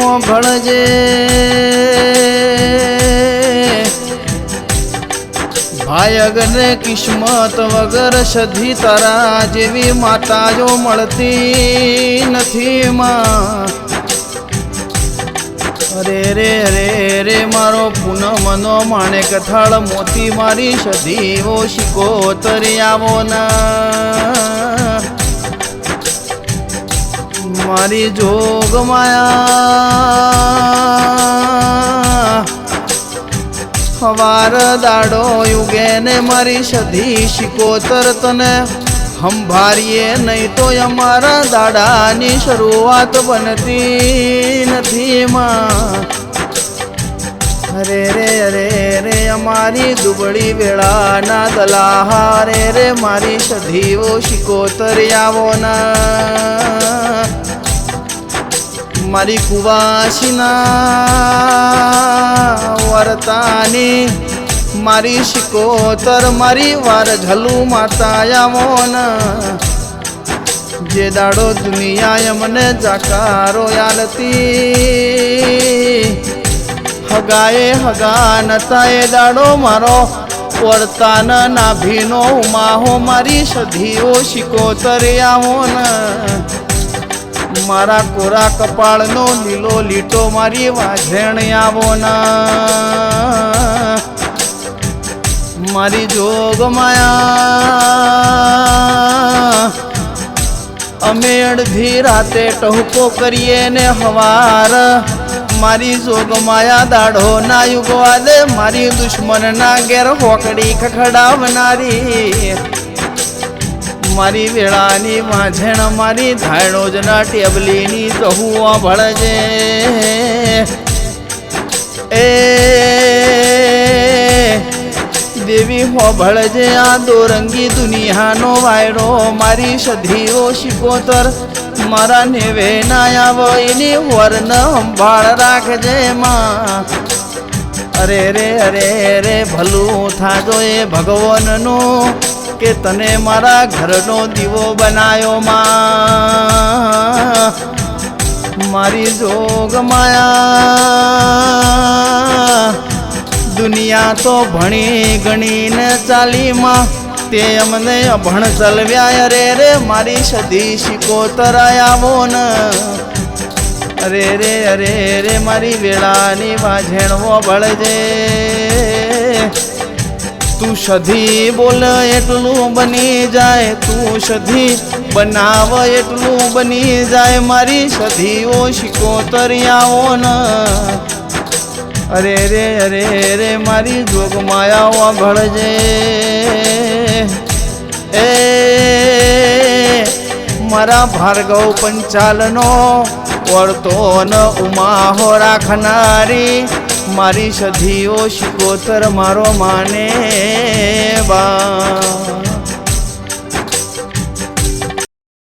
હો ભળજે ભાઈ અગને કિસ્મત વગર સધી તારા જેવી માતા જો મળતી નથી માં અરે રે રે રે મારો પૂનમનો માણેક થાળ મોતી મારી સધીઓ શિકોતરી આવો ના મારી જોગ માયા હવાર દાડો યુગે ને મારી સધી શિકોતર તને સંભાળીએ નહીં તો અમારા દાડાની શરૂઆત બનતી નથી માં અરે રે અરે રે અમારી દુબળી વેળાના દલાહા રે રે મારી સધીઓ શિકોતરી આવો ના મારી કુવાસીના વર્તાની મારી શિકોતર મારી વાર ઝલું માતા આવો ના જે દાડો દુનિયા મને જાકારો યાલતી હગાએ હગા નતા એ દાડો મારો વર્તાન નાભીનો માહો મારી સધીઓ શિકોતર આવો ના મારા કોરા કપાળનો લીલો લીટો મારી વાઘેણ આવો ના મારી જોગ માયા અમે અડધી રાતે ટહુકો કરીએ ને હવાર મારી જોગ માયા દાઢો ના યુગવા દે મારી દુશ્મન ના ઘેર હોકડી ખખડાવનારી મારી વેળાની વાંઝેણ મારી ધાયણો જ ના ટેબલીની તહુઓ ભળજે એ દેવી હો ભળજે આ દોરંગી દુનિયાનો વાયરો મારી સધીઓ શિકોતર મારા નેવે ના આવો એની વરન સંભાળ રાખજે માં અરે રે અરે રે ભલું થાજો એ ભગવાનનું કે તને મારા ઘરનો દીવો બનાયો માં મારી જોગ માયા દુનિયા તો ભણી ગણીને ચાલીમાં તે અમને અભણ ચલવ્યા રે રે મારી સધી શિકોતર આવો ને અરે રે અરે રે મારી વેળાની વાઝેણવો ભળજે તું સધી બોલ એટલું બની જાય તું સધી બનાવ એટલું બની જાય મારી સધીઓ શિકોતર આવો ને અરે રે અરે રે મારી જોગ માયાઓ ભળજે એ મારા ભાર્ગવ પંચાલનો વળતો ન ઉમાહો રાખનારી મારી સધીઓ શિકોતર મારો માને બા